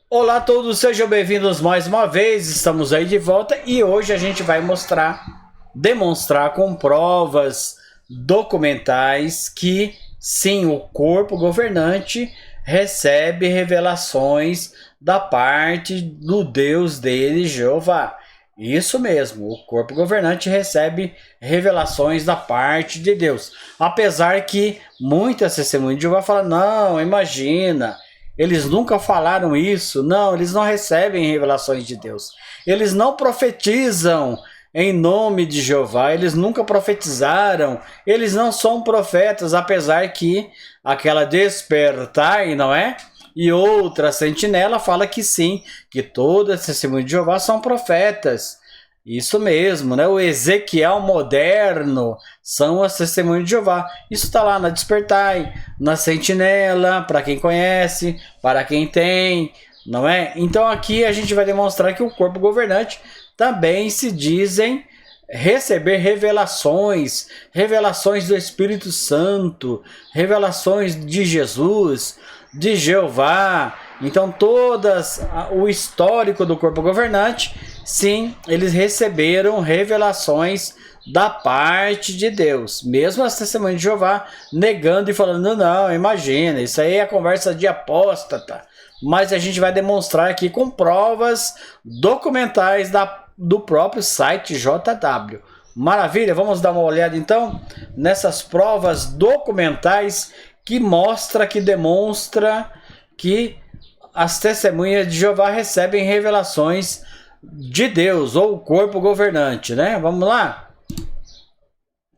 Olá a todos, sejam bem-vindos mais uma vez, estamos aí de volta e hoje a gente vai demonstrar com provas documentais que sim, o corpo governante recebe revelações da parte do Deus dele, Jeová. Isso mesmo, o corpo governante recebe revelações da parte de Deus. Apesar que muitas testemunhas de Jeová falam, não, imagina, eles nunca falaram isso. Não, eles não recebem revelações de Deus. Eles não profetizam em nome de Jeová, eles nunca profetizaram, eles não são profetas, apesar que aquela despertar, não é? E outra sentinela fala que sim, que todas as testemunhas de Jeová são profetas. Isso mesmo, né? O Ezequiel moderno são as testemunhas de Jeová. Isso está lá na Despertai, na Sentinela, para quem conhece, para quem tem, não é? Então aqui a gente vai demonstrar que o corpo governante também se dizem receber revelações do Espírito Santo, revelações de Jesus, de Jeová. Então o histórico do corpo governante, sim, eles receberam revelações da parte de Deus, mesmo as testemunhas de Jeová negando e falando, não, imagina, isso aí é conversa de apóstata. Mas a gente vai demonstrar aqui com provas documentais do próprio site JW. Maravilha, vamos dar uma olhada então nessas provas documentais que demonstra que as testemunhas de Jeová recebem revelações de Deus, ou o corpo governante, né? Vamos lá?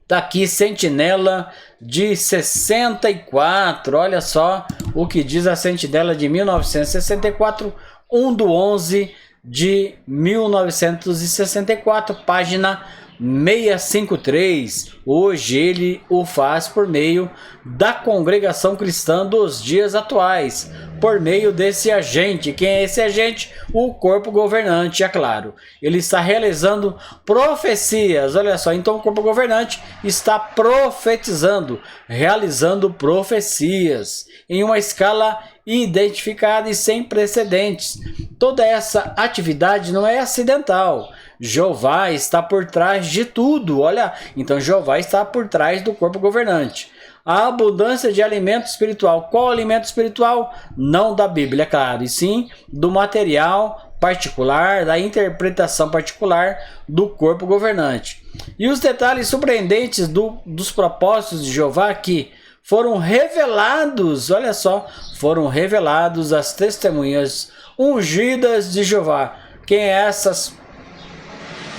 Tá aqui Sentinela de 64, olha só o que diz a Sentinela de 1964, 1/11 de 1964, página 653. Hoje ele o faz por meio da Congregação Cristã dos Dias Atuais, por meio desse agente. Quem é esse agente? O corpo governante, é claro. Ele está realizando profecias, olha só, então o corpo governante está profetizando, realizando profecias em uma escala identificada e sem precedentes. Toda essa atividade não é acidental. Jeová está por trás de tudo, olha, então Jeová está por trás do corpo governante. A abundância de alimento espiritual. Qual alimento espiritual? Não da Bíblia, é claro, e sim do material particular, da interpretação particular do corpo governante. E os detalhes surpreendentes dos propósitos de Jeová que foram revelados, olha só, foram revelados às testemunhas ungidas de Jeová. Quem é essas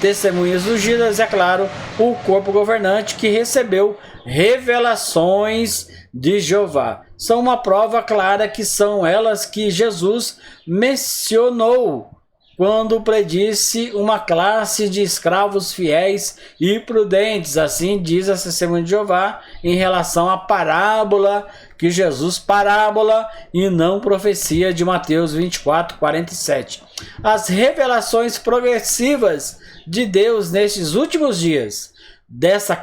testemunhas ungidas? É claro, o corpo governante que recebeu revelações de Jeová. São uma prova clara que são elas que Jesus mencionou quando predisse uma classe de escravos fiéis e prudentes. Assim diz a testemunha de Jeová em relação à parábola que Jesus, parábola e não profecia, de Mateus 24, 47. As revelações progressivas de Deus nestes últimos dias dessa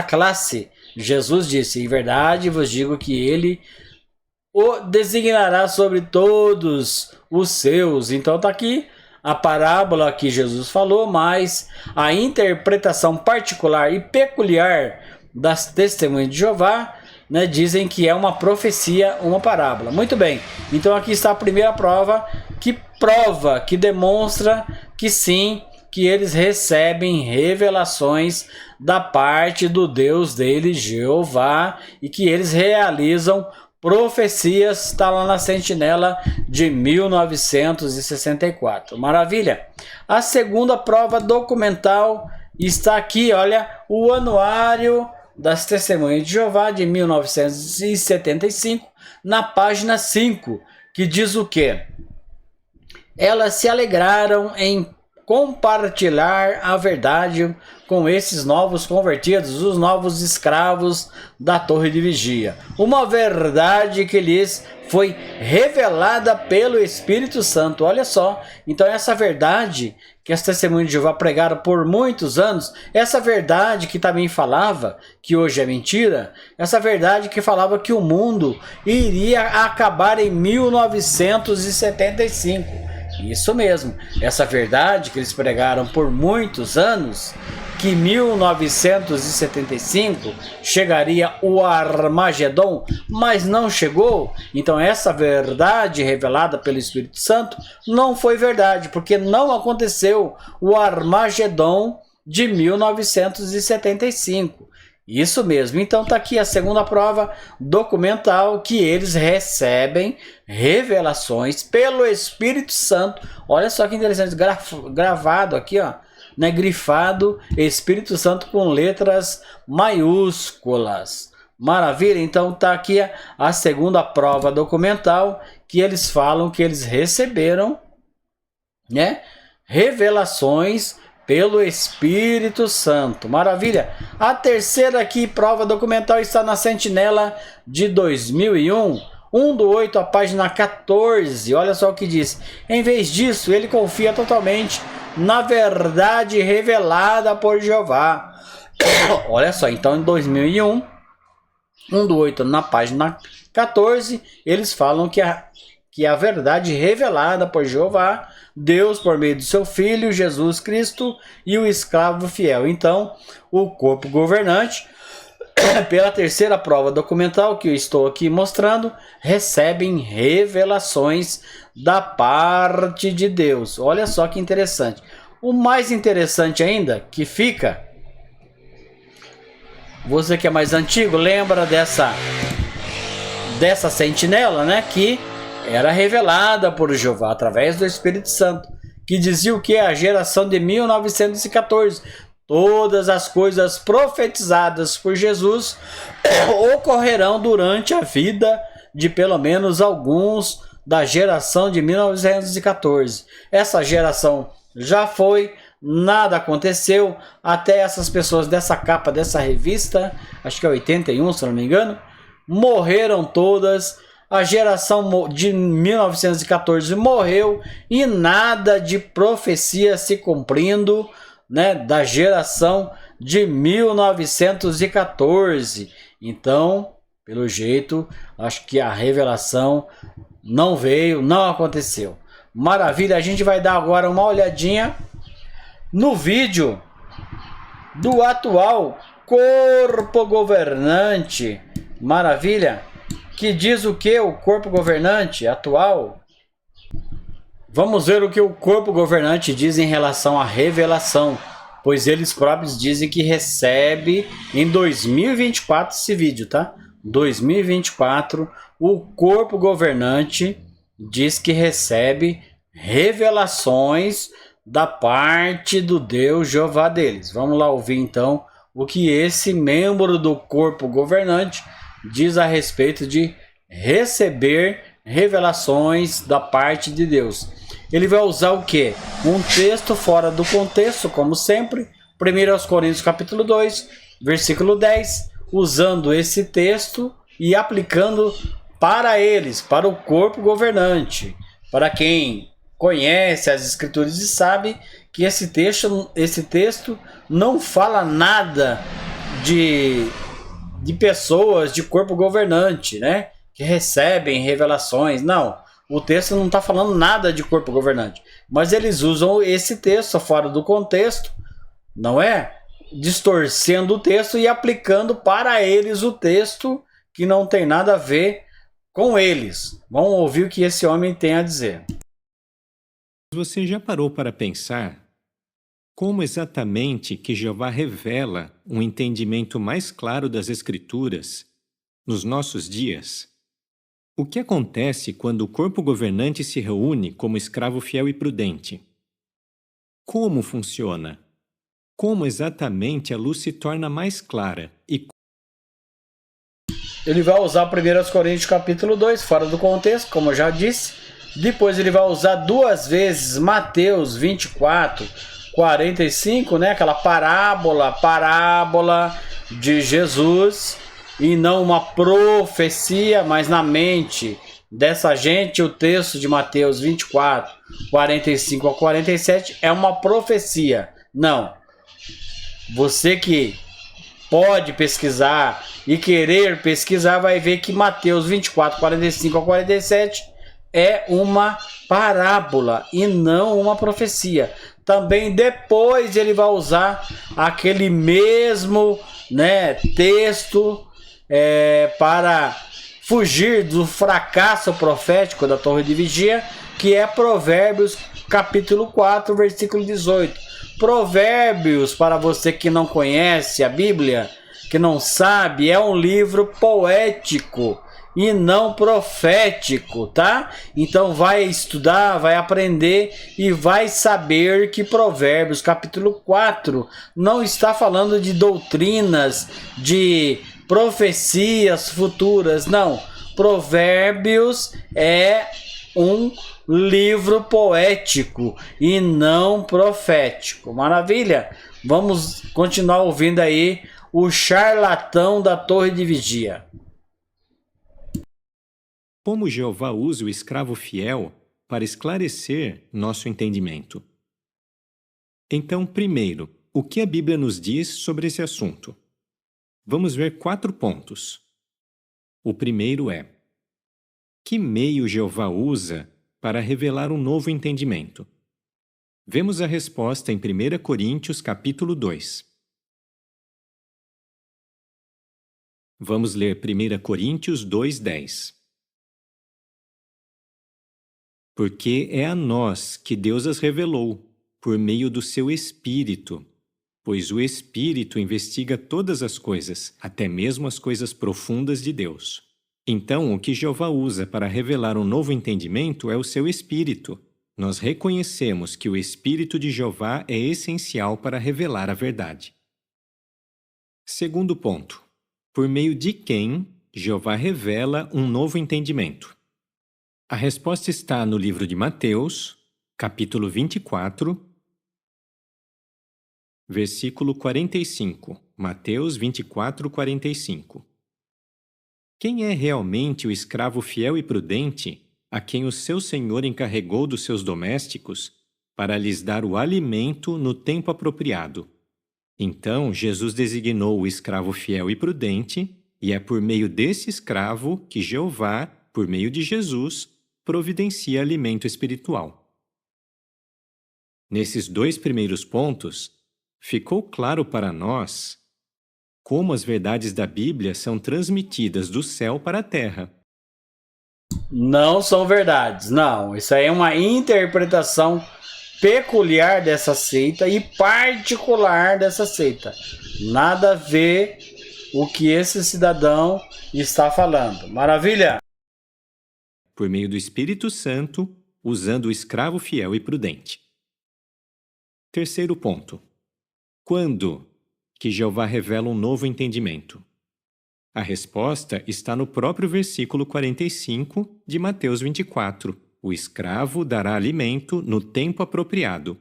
classe, Jesus disse, em verdade vos digo que ele o designará sobre todos os seus. Então está aqui a parábola que Jesus falou, mas a interpretação particular e peculiar das testemunhas de Jeová, né, dizem que é uma profecia, uma parábola. Muito bem, então aqui está a primeira prova, que demonstra que sim, que eles recebem revelações da parte do Deus deles, Jeová, e que eles realizam profecias. Está lá na Sentinela de 1964. Maravilha! A segunda prova documental está aqui, olha, o Anuário das Testemunhas de Jeová de 1975, na página 5, que diz o quê? Elas se alegraram em compartilhar a verdade com esses novos convertidos, os novos escravos da torre de vigia. Uma verdade que lhes foi revelada pelo Espírito Santo. Olha só, então essa verdade que as testemunhas de Jeová pregaram por muitos anos, essa verdade que também falava que hoje é mentira, essa verdade que falava que o mundo iria acabar em 1975. Isso mesmo, essa verdade que eles pregaram por muitos anos, que em 1975 chegaria o Armagedon, mas não chegou. Então essa verdade revelada pelo Espírito Santo não foi verdade, porque não aconteceu o Armagedon de 1975. Isso mesmo, então está aqui a segunda prova documental que eles recebem revelações pelo Espírito Santo. Olha só que interessante, gravado aqui, ó, né, grifado Espírito Santo com letras maiúsculas. Maravilha, então está aqui a segunda prova documental que eles falam que eles receberam, né, revelações pelo Espírito Santo. Maravilha. A terceira aqui, prova documental, está na Sentinela de 2001. 1/8, a página 14. Olha só o que diz. Em vez disso, ele confia totalmente na verdade revelada por Jeová. Olha só, então em 2001, 1/8, na página 14, eles falam que a verdade revelada por Jeová, Deus por meio do seu Filho, Jesus Cristo, e o escravo fiel. Então, o corpo governante, pela terceira prova documental que eu estou aqui mostrando, recebem revelações da parte de Deus. Olha só que interessante. O mais interessante ainda que fica, você que é mais antigo, lembra dessa sentinela, né, que era revelada por Jeová através do Espírito Santo, que dizia o que? A geração de 1914. Todas as coisas profetizadas por Jesus ocorrerão durante a vida de pelo menos alguns da geração de 1914. Essa geração já foi, nada aconteceu, até essas pessoas dessa capa, dessa revista, acho que é 81, se não me engano, morreram todas. A geração de 1914 morreu e nada de profecia se cumprindo, né, da geração de 1914. Então, pelo jeito, acho que a revelação não veio, não aconteceu. Maravilha, a gente vai dar agora uma olhadinha no vídeo do atual corpo governante. Maravilha, que diz o que o corpo governante atual? Vamos ver o que o corpo governante diz em relação à revelação, pois eles próprios dizem que recebe em 2024 esse vídeo, tá? 2024, o corpo governante diz que recebe revelações da parte do Deus Jeová deles. Vamos lá ouvir então o que esse membro do corpo governante diz a respeito de receber revelações da parte de Deus. Ele vai usar o quê? Um texto fora do contexto, como sempre. 1 Coríntios capítulo 2, versículo 10, usando esse texto e aplicando para eles, para o corpo governante. Para quem conhece as escrituras e sabe que esse texto não fala nada de pessoas de corpo governante, né, que recebem revelações. Não, o texto não está falando nada de corpo governante, mas eles usam esse texto fora do contexto, não é? Distorcendo o texto e aplicando para eles o texto que não tem nada a ver com eles. Vamos ouvir o que esse homem tem a dizer. Você já parou para pensar como exatamente que Jeová revela um entendimento mais claro das Escrituras nos nossos dias? O que acontece quando o corpo governante se reúne como escravo fiel e prudente? Como funciona? Como exatamente a luz se torna mais clara? E ele vai usar 1 Coríntios capítulo 2, fora do contexto, como eu já disse. Depois ele vai usar duas vezes Mateus 24, 45, né? Aquela parábola de Jesus, e não uma profecia, mas na mente dessa gente. O texto de Mateus 24, 45 a 47 é uma profecia. Não. Você que pode pesquisar e querer pesquisar, vai ver que Mateus 24, 45 a 47 é uma parábola e não uma profecia. Também depois ele vai usar aquele mesmo, né, texto para fugir do fracasso profético da Torre de Vigia, que é Provérbios capítulo 4, versículo 18. Provérbios, para você que não conhece a Bíblia, que não sabe, é um livro poético e não profético, tá? Então vai estudar, vai aprender e vai saber que Provérbios capítulo 4 não está falando de doutrinas, de profecias futuras, não. Provérbios é um livro poético e não profético. Maravilha? Vamos continuar ouvindo aí o charlatão da Torre de Vigia. Como Jeová usa o escravo fiel para esclarecer nosso entendimento. Então, primeiro, o que a Bíblia nos diz sobre esse assunto? Vamos ver 4 pontos. O primeiro é: que meio Jeová usa para revelar um novo entendimento? Vemos a resposta em 1 Coríntios capítulo 2. Vamos ler 1 Coríntios 2:10. Porque é a nós que Deus as revelou, por meio do seu Espírito, pois o Espírito investiga todas as coisas, até mesmo as coisas profundas de Deus. Então, o que Jeová usa para revelar um novo entendimento é o seu Espírito. Nós reconhecemos que o Espírito de Jeová é essencial para revelar a verdade. Segundo ponto: por meio de quem Jeová revela um novo entendimento? A resposta está no livro de Mateus, capítulo 24, versículo 45. Mateus 24, 45. Quem é realmente o escravo fiel e prudente a quem o seu senhor encarregou dos seus domésticos para lhes dar o alimento no tempo apropriado? Então, Jesus designou o escravo fiel e prudente, e é por meio desse escravo que Jeová, por meio de Jesus, providencia alimento espiritual. Nesses 2 primeiros pontos, ficou claro para nós como as verdades da Bíblia são transmitidas do céu para a terra. Não são verdades, não. Isso aí é uma interpretação peculiar dessa seita e particular dessa seita. Nada a ver o que esse cidadão está falando. Maravilha? Por meio do Espírito Santo, usando o escravo fiel e prudente. Terceiro ponto: quando que Jeová revela um novo entendimento? A resposta está no próprio versículo 45 de Mateus 24. O escravo dará alimento no tempo apropriado.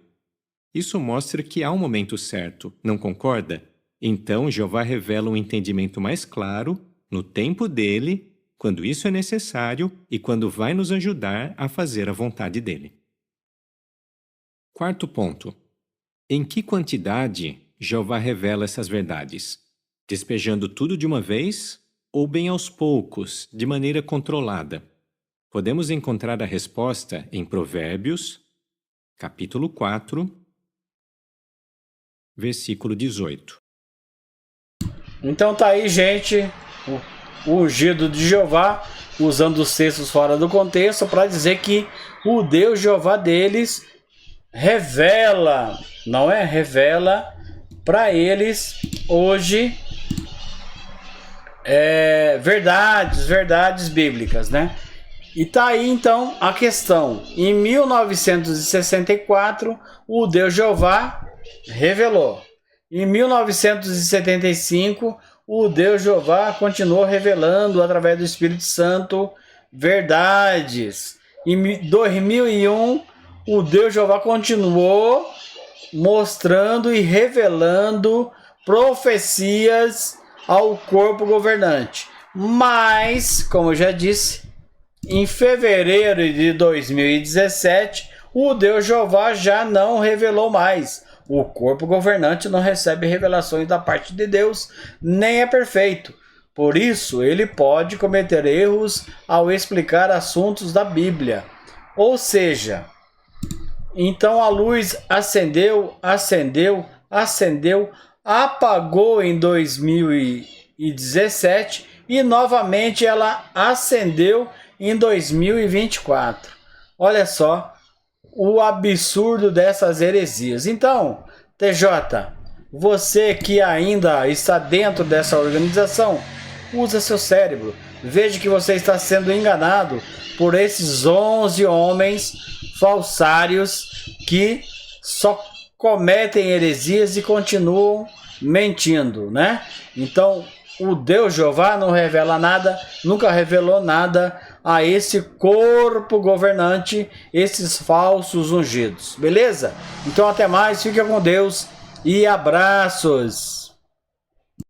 Isso mostra que há um momento certo, não concorda? Então, Jeová revela um entendimento mais claro, no tempo dele, quando isso é necessário e quando vai nos ajudar a fazer a vontade dele. Quarto ponto: em que quantidade Jeová revela essas verdades? Despejando tudo de uma vez ou bem aos poucos, de maneira controlada? Podemos encontrar a resposta em Provérbios, capítulo 4, versículo 18. Então tá aí, gente, o ungido de Jeová, usando os textos fora do contexto para dizer que o Deus Jeová deles revela, não é? Revela para eles hoje verdades bíblicas, né? E tá aí então a questão. Em 1964, o Deus Jeová revelou. Em 1975, o Deus Jeová continuou revelando através do Espírito Santo verdades. Em 2001, o Deus Jeová continuou mostrando e revelando profecias ao corpo governante. Mas, como eu já disse, em fevereiro de 2017, o Deus Jeová já não revelou mais. O corpo governante não recebe revelações da parte de Deus, nem é perfeito. Por isso, ele pode cometer erros ao explicar assuntos da Bíblia. Ou seja, então a luz acendeu, apagou em 2017 e novamente ela acendeu em 2024. Olha só o absurdo dessas heresias. Então, TJ, você que ainda está dentro dessa organização, usa seu cérebro. Veja que você está sendo enganado por esses 11 homens falsários que só cometem heresias e continuam mentindo, né? Então, o Deus Jeová não revela nada, nunca revelou nada a esse corpo governante, esses falsos ungidos, beleza? Então até mais, fica com Deus e abraços!